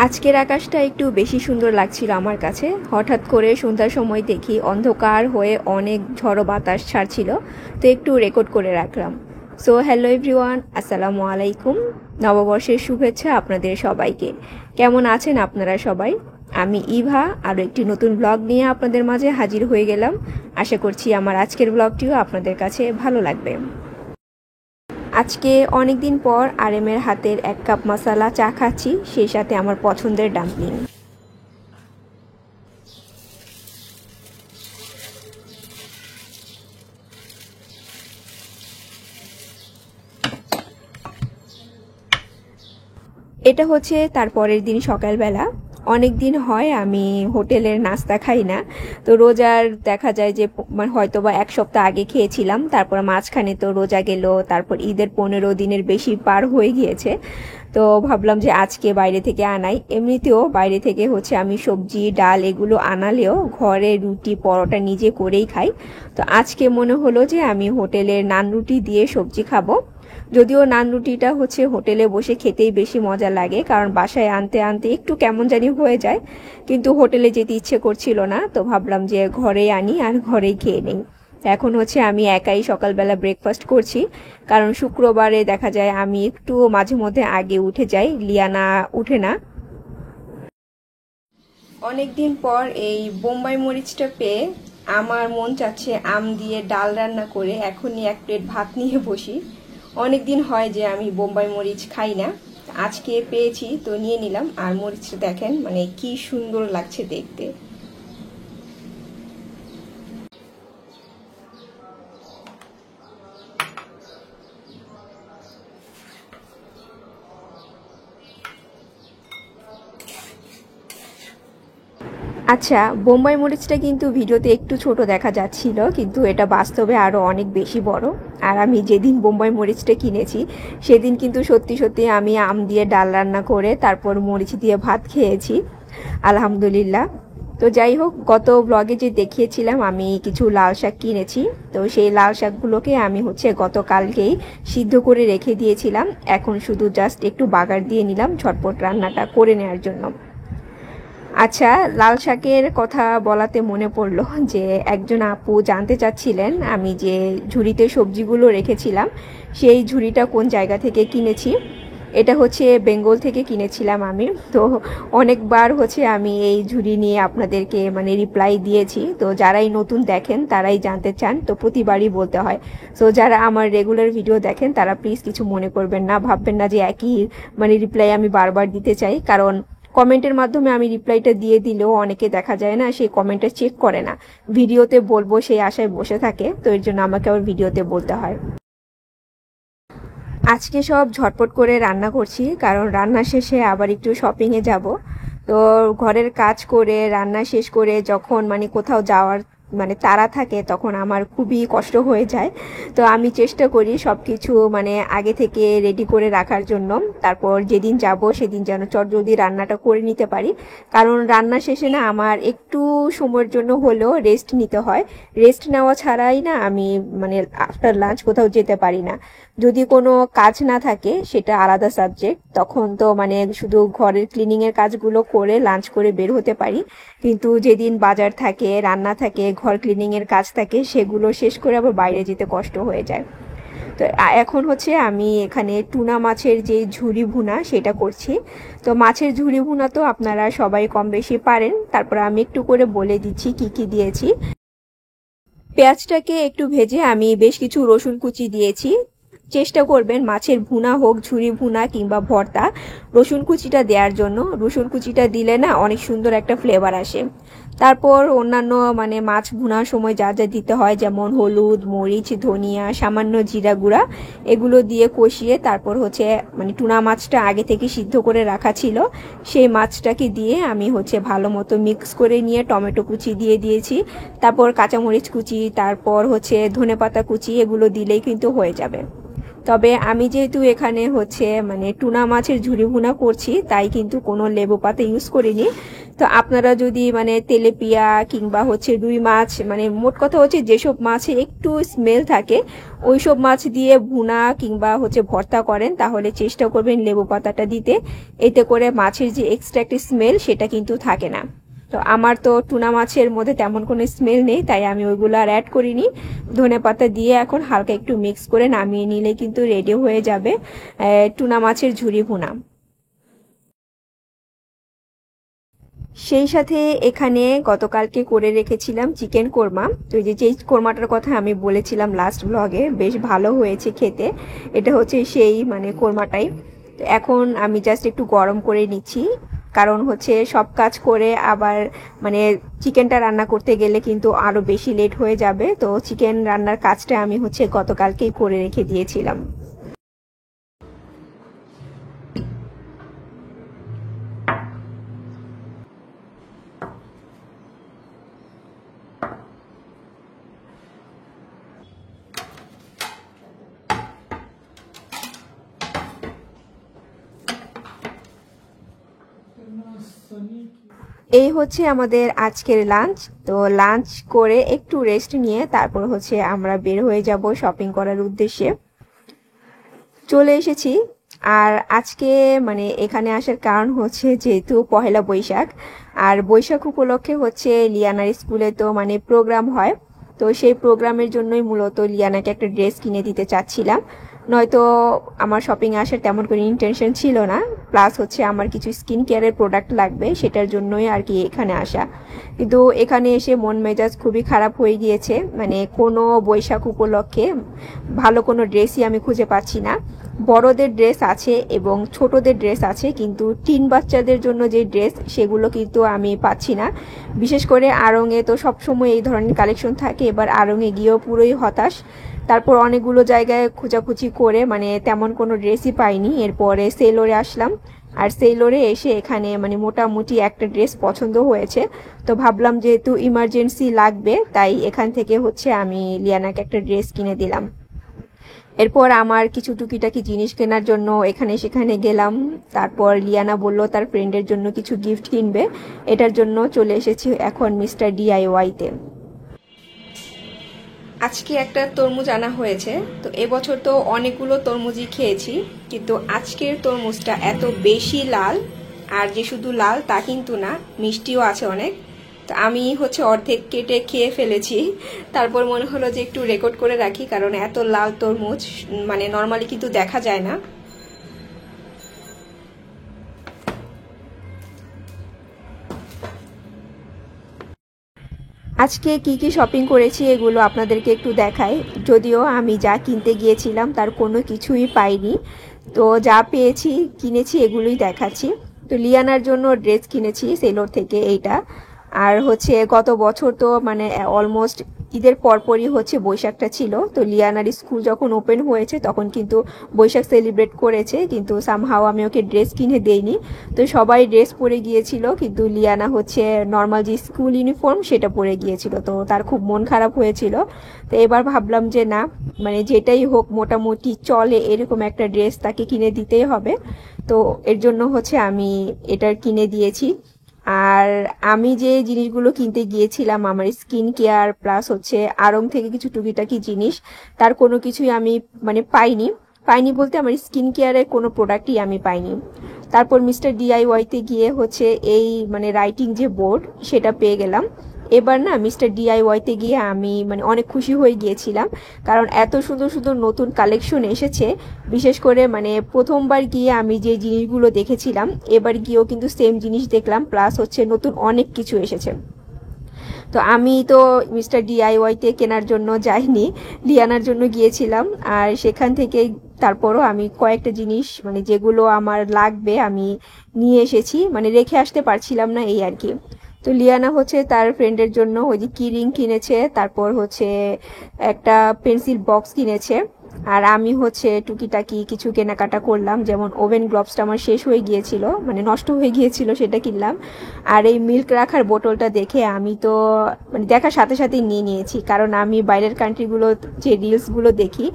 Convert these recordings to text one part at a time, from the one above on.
আজকের আকাশটা একটু বেশি সুন্দর লাগছিল আমার কাছে। হঠাৎ করে সন্ধ্যার সময় দেখি অন্ধকার হয়ে অনেক ঝড়ো বাতাস ছাড়ছিল, তো একটু রেকর্ড করে রাখলাম। সো হ্যালো এভরিওয়ান, আসসালামু আলাইকুম। নববর্ষের শুভেচ্ছা আপনাদের সবাইকে। কেমন আছেন আপনারা সবাই? আমি ইভা আরও একটি নতুন ব্লগ নিয়ে আপনাদের মাঝে হাজির হয়ে গেলাম। আশা করছি আমার আজকের ব্লগটিও আপনাদের কাছে ভালো লাগবে। আজকে অনেক দিন পর আরএমের হাতের 1 কাপ মশালা চা খাচ্ছি, সেই সাথে আমার পছন্দের ডাম্পলিং। এটা হচ্ছে তার পরের দিন সকালবেলা। অনেক দিন হয় আমি হোটেলের নাস্তা খাই না, তো রোজার দেখা যায় যে হয়তো বা 1 সপ্তাহ আগে খেয়েছিলাম, তারপর মাঝখানে তো রোজা গেল, তারপর ঈদের 15 দিনের বেশি পার হয়ে গিয়েছে। তো ভাবলাম যে আজকে বাইরে থেকে আনাই। এমনিতেও বাইরে থেকে হচ্ছে আমি সবজি ডাল এগুলো আনালেও ঘরে রুটি পরোটা নিজে করেই খাই। তো আজকে মনে হলো যে আমি হোটেলের নান রুটি দিয়ে সবজি খাবো। যদিও নান রুটিটা হচ্ছে হোটেলে বসে খেতেই বেশি মজা লাগে, কারণ বাসায় আনতে আনতে একটু কেমন জানি হয়ে যায়, কিন্তু হোটেলে যেতে ইচ্ছে করছিল না, তো ভাবলাম যে ঘরেই আনি আর ঘরেই খেয়ে নেই। এখন হচ্ছে আমি একাই সকালবেলা ব্রেকফাস্ট করছি, কারণ শুক্রবারে দেখা যায় আমি একটু মাঝে মধ্যে আগে উঠে যাই, লিয়ানা উঠে না। অনেকদিন পর এই বোম্বাই মরিচটা পেয়ে আমার মন চাচ্ছে আম দিয়ে ডাল রান্না করে এখনই 1 প্লেট ভাত নিয়ে বসি। অনেকদিন হয় যে আমি বোম্বাই মরিচ খাই না, আজকে পেয়েছি তো নিয়ে নিলাম। আর মরিচটা দেখেন মানে কি সুন্দর লাগছে দেখতে। আচ্ছা, বোম্বাই মরিচটা কিন্তু ভিডিওতে একটু ছোট দেখা যাচ্ছিল, কিন্তু এটা বাস্তবে আরও অনেক বেশি বড়। আর আমি যেদিন বোম্বাই মরিচটা কিনেছি সেদিন কিন্তু সত্যি সত্যি আমি আম দিয়ে ডাল রান্না করে তারপর মরিচ দিয়ে ভাত খেয়েছি, আলহামদুলিল্লাহ। তো যাই হোক, গত ব্লগে যে দেখিয়েছিলাম আমি কিছু লাল শাক কিনেছি, তো সেই লাল শাকগুলোকে আমি হচ্ছে গতকালকেই সিদ্ধ করে রেখে দিয়েছিলাম। এখন শুধু জাস্ট একটু বাগার দিয়ে নিলাম ঝটপট রান্নাটা করে নেওয়ার জন্য। আচ্ছা, লাল শাকের কথা বলাতে মনে পড়লো যে একজন আপু জানতে চাচ্ছিলেন আমি যে ঝুড়িতে সবজিগুলো রেখেছিলাম সেই ঝুড়িটা কোন জায়গা থেকে কিনেছি। এটা হচ্ছে বেঙ্গল থেকে কিনেছিলাম আমি। তো অনেকবার হচ্ছে আমি এই ঝুড়ি নিয়ে আপনাদেরকে রিপ্লাই দিয়েছি, তো যারাই নতুন দেখেন তারাই জানতে চান, তো প্রতিবারই বলতে হয়। সো যারা আমার রেগুলার ভিডিও দেখেন তারা প্লিজ কিছু মনে করবেন না, ভাববেন না যে একই রিপ্লাই আমি বারবার দিতে চাই, কারণ কমেন্টের মাধ্যমে আমি রিপ্লাইটা দিয়ে দিলেও অনেকে দেখা যায় না সেই কমেন্টটা চেক করে না, ভিডিওতে বলবো সেই আশায় বসে থাকে, তো এর জন্য আমাকে আবার ভিডিওতে বলতে হয়। আজকে সব ঝটপট করে রান্না করছি, কারণ রান্না শেষে আবার একটু শপিংয়ে যাব। তো ঘরের কাজ করে রান্না শেষ করে যখন কোথাও যাওয়ার তাড়া থাকে তখন আমার খুবই কষ্ট হয়ে যায়। তো আমি চেষ্টা করি সব কিছু আগে থেকে রেডি করে রাখার জন্য, তারপর যেদিন যাব সেদিন যেন চটজলদি রান্নাটা করে নিতে পারি। কারণ রান্না শেষে না আমার একটু সময়ের জন্য হলেও রেস্ট নিতে হয়। রেস্ট নেওয়া ছাড়াই না আমি আফটার লাঞ্চ কোথাও যেতে পারি না। যদি কোনো কাজ না থাকে সেটা আলাদা সাবজেক্ট, তখন তো শুধু ঘরের ক্লিনিংয়ের কাজগুলো করে লাঞ্চ করে বের হতে পারি, কিন্তু যেদিন বাজার থাকে, রান্না থাকে, ঘর ক্লিনিংয়ের কাজ থাকে, সেগুলো শেষ করে আবার বাইরে যেতে কষ্ট হয়ে যায়। তো এখন হচ্ছে আমি এখানে টুনা মাছের যে ঝুরি ভুনা সেটা করছি। তো মাছের ঝুরি ভুনা তো আপনারা সবাই কম বেশি পারেন, তারপর আমি একটু করে বলে দিচ্ছি কি কি দিয়েছি। পেঁয়াজটাকে একটু ভেজে আমি বেশ কিছু রসুন কুচি দিয়েছি। চেষ্টা করবেন মাছের ভুনা হোক, ঝুরি ভুনা কিংবা ভর্তা, রসুন কুচিটা দেওয়ার জন্য। রসুন কুচিটা দিলে না অনেক সুন্দর একটা ফ্লেভার আসে। তারপর অন্যান্য মাছ ভুনার সময় যা যা দিতে হয়, যেমন হলুদ, মরিচ, ধনিয়া, সামান্য জিরা গুঁড়া, এগুলো দিয়ে কষিয়ে তারপর হচ্ছে টুনা মাছটা আগে থেকে সিদ্ধ করে রাখা ছিল সেই মাছটাকে দিয়ে আমি হচ্ছে ভালো মতো মিক্স করে নিয়ে টমেটো কুচি দিয়ে দিয়েছি, তারপর কাঁচামরিচ কুচি, তারপর হচ্ছে ধনেপাতা কুচি, এগুলো দিলেই কিন্তু হয়ে যাবে। তবে আমি যেহেতু এখানে হচ্ছে টুনা মাছের ঝুরি ভুনা করছি, তাই কিন্তু কোনো লেবু পাতা ইউজ করিনি। তো আপনারা যদি মানে তেলেপিয়া কিংবা হচ্ছে রুই মাছ, মানে মোট কথা হচ্ছে যেসব মাছে একটু স্মেল থাকে ওই সব মাছ দিয়ে ভুনা কিংবা হচ্ছে ভর্তা করেন, তাহলে চেষ্টা করবেন লেবু পাতাটা দিতে। এতে করে মাছের যে এক্সট্রা একটা স্মেল সেটা কিন্তু থাকে না। তো আমার তো টুনা মাছের মধ্যে তেমন কোনো স্মেল নেই, তাই আমি ওইগুলো আর অ্যাড করিনি। ধনেপাতা দিয়ে এখন হালকা একটু মিক্স করে নামিয়ে নিলে কিন্তু রেডি হয়ে যাবে টুনা মাছের ঝুরি ভুনা। সেই সাথে এখানে গতকালকে করে রেখেছিলাম চিকেন কোরমা। তো এই যে যেই কোরমাটার কথা আমি বলেছিলাম লাস্ট ব্লগে, বেশ ভালো হয়েছে খেতে। এটা হচ্ছে সেই মানে কোরমাটাই। তো এখন আমি জাস্ট একটু গরম করে নিচ্ছি, কারণ হচ্ছে সব কাজ করে আবার মানে চিকেনটা রান্না করতে গেলে কিন্তু আরও বেশি লেট হয়ে যাবে। তো চিকেন রান্নার কাজটা আমি হচ্ছে গতকালকেই করে রেখে দিয়েছিলাম। এই হচ্ছে আমাদের আজকের লাঞ্চ। তো লাঞ্চ করে একটু রেস্ট নিয়ে তারপর হচ্ছে আমরা বের হয়ে যাব শপিং করার উদ্দেশ্যে। চলে এসেছি। আর আজকে মানে এখানে আসার কারণ হচ্ছে যেহেতু পহেলা বৈশাখ, আর বৈশাখ উপলক্ষে হচ্ছে লিয়ানার স্কুলে তো মানে প্রোগ্রাম হয়। তো সেই প্রোগ্রামের জন্যই মূলত লিয়ানাকে একটা ড্রেস কিনে দিতে চাচ্ছিলাম, নয়তো আমার শপিংয়ে আসার তেমন কোনো ইন্টেনশন ছিল না। প্লাস হচ্ছে আমার কিছু স্কিন কেয়ারের প্রোডাক্ট লাগবে, সেটার জন্যই আর কি এখানে আসা। কিন্তু এখানে এসে মন মেজাজ খুবই খারাপ হয়ে গিয়েছে, মানে কোনো বৈশাখ উপলক্ষে ভালো কোনো ড্রেসই আমি খুঁজে পাচ্ছি না। বড়দের ড্রেস আছে এবং ছোটদের ড্রেস আছে, কিন্তু টিন বাচ্চাদের জন্য যে ড্রেস সেগুলো কিন্তু আমি পাচ্ছি না। বিশেষ করে আড়ংয়ে তো সবসময় এই ধরনের কালেকশন থাকে, এবার আড়ংয়ে গিয়েও পুরোই হতাশ। তারপর অনেকগুলো জায়গায় খোঁজাখুঁজি করে মানে তেমন কোনো ড্রেসই পাইনি। এরপরে সেলোরে আসলাম, আর সেলোরে এসে এখানে মানে মোটামুটি একটা ড্রেস পছন্দ হয়েছে। তো ভাবলাম যেহেতু ইমার্জেন্সি লাগবে, তাই এখান থেকে হচ্ছে আমি লিয়ানাকে একটা ড্রেস কিনে দিলাম। এরপর আমার কিছু টুকিটাকি জিনিস কেনার জন্য এখানে সেখানে গেলাম। তারপর লিয়ানা বলল তার ফ্রেন্ডের জন্য কিছু গিফট কিনবে, এটার জন্য চলে এসেছি এখন মিস্টার ডিআইওয়াইতে। আজকে একটা তরমুজ আনা হয়েছে। তো এবছর তো অনেকগুলো তরমুজই খেয়েছি, কিন্তু আজকের তরমুজটা এত বেশি লাল, আর যে শুধু লাল তা কিন্তু না, মিষ্টিও আছে অনেক। তো আমি হচ্ছে অর্ধেক কেটে খেয়ে ফেলেছি। তারপর মনে হলো যে একটু রেকর্ড করে রাখি, কারণ এত লাল তরমুজ মানে নর্মালি কিন্তু দেখা যায় না। আজকে কি কি শপিং করেছি এগুলো আপনাদেরকে একটু দেখাই। যদিও আমি যা কিনতে গিয়েছিলাম তার কোনো কিছুই পাইনি, তো যা পেয়েছি কিনেছি এগুলোই দেখাচ্ছি। তো লিয়ানার জন্য ড্রেস কিনেছি সেলোর থেকে এইটা। আর হচ্ছে গত বছর তো মানে অলমোস্ট ঈদের পরপরই হচ্ছে বৈশাখটা ছিল। তো লিয়ানার স্কুল যখন ওপেন হয়েছে তখন কিন্তু বৈশাখ সেলিব্রেট করেছে, কিন্তু সামহাও আমি ওকে ড্রেস কিনে দেইনি। তো সবাই ড্রেস পরে গিয়েছিল, কিন্তু লিয়ানা হচ্ছে নর্মাল যে স্কুল ইউনিফর্ম সেটা পরে গিয়েছিল। তো তার খুব মন খারাপ হয়েছিল। তো এবার ভাবলাম যে না, মানে যেটাই হোক মোটামুটি চলে এরকম একটা ড্রেস তাকে কিনে দিতেই হবে। তো এর জন্য হচ্ছে আমি এটা কিনে দিয়েছি। আর আমি যে জিনিসগুলো কিনতে গিয়েছিলাম আমার স্কিন কেয়ার প্লাস হচ্ছে আড়ং থেকে কিছু টুকিটাকি জিনিস, তার কোনো কিছুই আমি মানে পাইনি। পাইনি বলতে আমার স্কিন কেয়ারের কোনো প্রোডাক্টই আমি পাইনি। তারপর মিস্টার ডিআইওয়াইতে গিয়ে হচ্ছে এই মানে রাইটিং যে বোর্ড সেটা পেয়ে গেলাম। এবার না মিস্টার ডিআইওয়াইতে গিয়ে আমি মানে অনেক খুশি হয়ে গিয়েছিলাম, কারণ এত সুন্দর সুন্দর নতুন কালেকশন এসেছে। বিশেষ করে মানে প্রথমবার গিয়ে আমি যে জিনিসগুলো দেখেছিলাম এবার গিয়েও কিন্তু সেম জিনিস দেখলাম, প্লাস হচ্ছে নতুন অনেক কিছু এসেছে। তো আমি তো মিস্টার ডিআইওয়াইতে কেনার জন্য যাইনি, লিয়ানার জন্য গিয়েছিলাম। আর সেখান থেকে তারপরও আমি কয়েকটা জিনিস মানে যেগুলো আমার লাগবে আমি নিয়ে এসেছি, মানে রেখে আসতে পারছিলাম না এই আর কি। তো লিয়ানা হচ্ছে তার ফ্রেন্ডের জন্য ওই যে কি রিং কিনেছে, তারপর হচ্ছে একটা পেন্সিল বক্স কিনেছে। আর আমি হচ্ছে টুকিটাকি কিছু কেনাকাটা করলাম, যেমন ওভেন গ্লোভসটা আমার শেষ হয়ে গিয়েছিল, মানে নষ্ট হয়ে গিয়েছিল, সেটা কিনলাম। আর এই মিল্ক রাখার বোতলটা দেখে আমি তো মানে দেখার সাথে সাথেই নিয়ে নিয়েছি, কারণ আমি বাইরের কান্ট্রিগুলো যে রিলসগুলো দেখি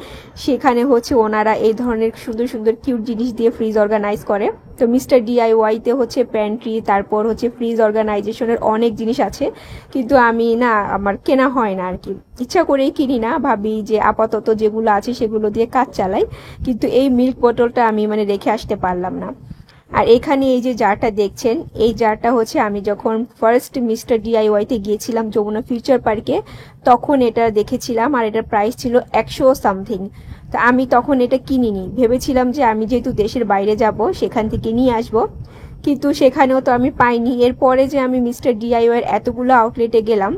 সেখানে হচ্ছে ওনারা এই ধরনের সুন্দর সুন্দর কিউট জিনিস দিয়ে ফ্রিজ অর্গানাইজ করে। তো মিস্টার ডিআইওয়াইতে হচ্ছে প্যান্ট্রি, তারপর হচ্ছে ফ্রিজ অর্গানাইজেশনের অনেক জিনিস আছে, কিন্তু আমি না, আমার কেনা হয় না আর কি, ইচ্ছা করেই কিনি না, ভাবি যে আপাতত যেগুলো আছে সেগুলো দিয়ে কাজ চালাই। কিন্তু এই মিল্ক বোতলটা আমি মানে রেখে আসতে পারলাম না। আর এখানে এই যে জারটা দেখছেন, এই জারটা হচ্ছে আমি যখন ফার্স্ট মিস্টার ডিআইওয়াইতে গিয়েছিলাম যমুনা ফিউচার পার্কে, তখন এটা দেখেছিলাম, আর এটার প্রাইস ছিল 100 সামথিং। তো আমি তখন এটা কিনিনি, ভেবেছিলাম যে আমি যেহেতু দেশের বাইরে যাব সেখান থেকে নিয়ে আসব, কিন্তু সেখানেও তো আমি পাইনি। এরপরে যে আমি মিস্টার ডিআইওয়াইয়ের এতগুলো আউটলেটে গেলাম,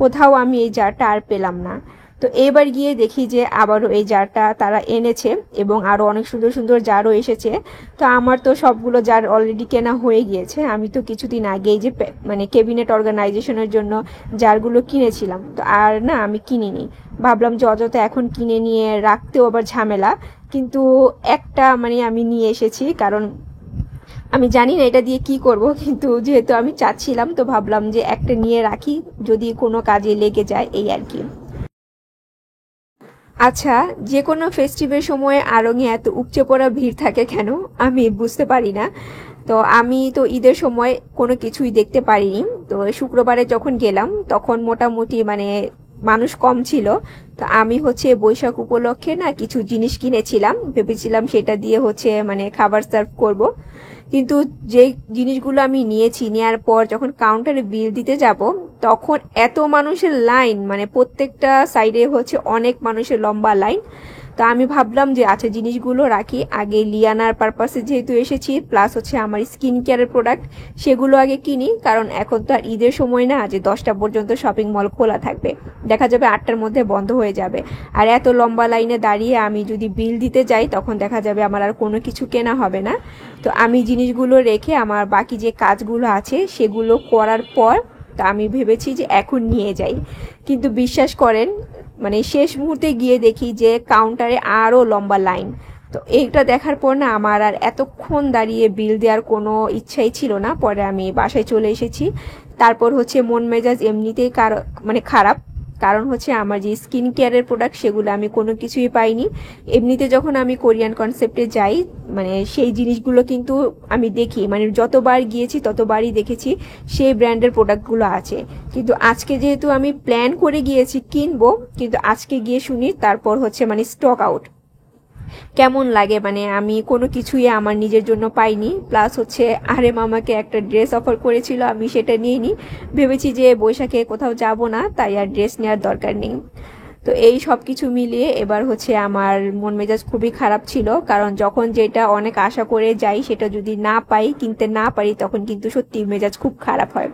কোথাও আমি এই জারটা আর পেলাম না। তো এবার গিয়ে দেখি যে আবারও এই জারটা তারা এনেছে, এবং আরও অনেক সুন্দর সুন্দর জারও এসেছে। তো আমার তো সবগুলো জার অলরেডি কেনা হয়ে গিয়েছে, আমি তো কিছুদিন আগেই যে মানে ক্যাবিনেট অর্গানাইজেশনের জন্য জারগুলো কিনেছিলাম, তো আর না আমি কিনিনি। ভাবলাম যে অযথা এখন কিনে নিয়ে রাখতেও আবার ঝামেলা, কিন্তু একটা মানে আমি নিয়ে এসেছি, কারণ আমি জানি না এটা দিয়ে কি করব, কিন্তু যেহেতু আমি চাচ্ছিলাম তো ভাবলাম যে একটা নিয়ে রাখি, যদি কোনো কাজে লেগে যায়, এই আর কি। আচ্ছা, যে কোনো ফেস্টিভের সময় আড়ংয়ে এত উপচে পড়া ভিড় থাকে কেন আমি বুঝতে পারি না। তো আমি তো ঈদের সময় কোনো কিছুই দেখতে পারিনি। তো শুক্রবারে যখন গেলাম তখন মোটামুটি মানে মানুষ কম ছিল। তো আমি হচ্ছে বৈশাখ উপলক্ষে না কিছু জিনিস কিনেছিলাম, ভেবেছিলাম সেটা দিয়ে হচ্ছে মানে খাবার সার্ভ করব। কিন্তু যে জিনিসগুলো আমি নিয়েছি, নেওয়ার পর যখন কাউন্টারে বিল দিতে যাব, তখন এত মানুষের লাইন, মানে প্রত্যেকটা সাইডে হচ্ছে অনেক মানুষের লম্বা লাইন। তো আমি ভাবলাম যে আচ্ছা জিনিসগুলো রাখি আগে, লিয়ানার পারপাসে যেহেতু এসেছি, প্লাস হচ্ছে আমার স্কিন কেয়ারের প্রোডাক্ট সেগুলো আগে কিনি, কারণ এখন তো আর ঈদের সময় না যে 10টা পর্যন্ত শপিং মল খোলা থাকবে, দেখা যাবে 8টার মধ্যে বন্ধ হয়ে যাবে। আর এত লম্বা লাইনে দাঁড়িয়ে আমি যদি বিল দিতে যাই তখন দেখা যাবে আমার আর কোনো কিছু কেনা হবে না। তো আমি জিনিসগুলো রেখে আমার বাকি যে কাজগুলো আছে সেগুলো করার পর তো আমি ভেবেছি যে এখন নিয়ে যাই। কিন্তু বিশ্বাস করেন, মানে শেষ মুহূর্তে গিয়ে দেখি যে কাউন্টারে আরও লম্বা লাইন। তো এইটা দেখার পর না আমার আর এতক্ষণ দাঁড়িয়ে বিল দেওয়ার কোনো ইচ্ছাই ছিল না, পরে আমি বাসায় চলে এসেছি। তারপর হচ্ছে মন মেজাজ এমনিতেই মানে খারাপ, কারণ হচ্ছে আমার যে স্কিন কেয়ারের প্রোডাক্ট সেগুলো আমি কোনো কিছুই পাইনি। এমনিতে যখন আমি কোরিয়ান কনসেপ্টে যাই, মানে সেই জিনিসগুলো কিন্তু আমি দেখি, মানে যতবার গিয়েছি ততবারই দেখেছি সেই ব্র্যান্ডের প্রোডাক্টগুলো আছে। কিন্তু আজকে যেহেতু আমি প্ল্যান করে গিয়েছি কিনবো, কিন্তু আজকে গিয়ে শুনি তারপর হচ্ছে মানে স্টক আউট। কেমন লাগে, মানে আমি কোনো কিছুই আমার নিজের জন্য পাইনি। প্লাস হচ্ছে আরে মামাকে একটা ড্রেস অফার করেছিল, আমি সেটা নিয়ে নিই, ভেবেছি যে বৈশাখে কোথাও যাব না, তাই আর ড্রেস নেওয়ার দরকার নেই। তো এই সব কিছু মিলিয়ে এবার হচ্ছে আমার মন মেজাজ খুবই খারাপ ছিল, কারণ যখন যেটা অনেক আশা করে যাই সেটা যদি না পাই, কিনতে না পারি, তখন কিন্তু সত্যি মেজাজ খুব খারাপ হয়।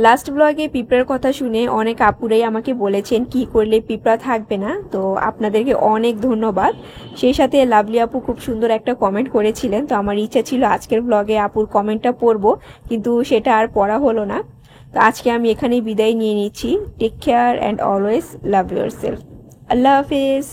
লাস্ট ব্লগে পিঁপড়ার কথা শুনে অনেক আপুরাই আমাকে বলেছেন কি করলে পিঁপড়া থাকবে না, তো আপনাদেরকে অনেক ধন্যবাদ। সেই সাথে লাভলি আপু খুব সুন্দর একটা কমেন্ট করেছিলেন, তো আমার ইচ্ছা ছিল আজকের ব্লগে আপুর কমেন্টটা পড়বো, কিন্তু সেটা আর পড়া হলো না। তো আজকে আমি এখানেই বিদায় নিয়ে নিচ্ছি। Take care and always love yourself. আল্লাহ হাফেজ।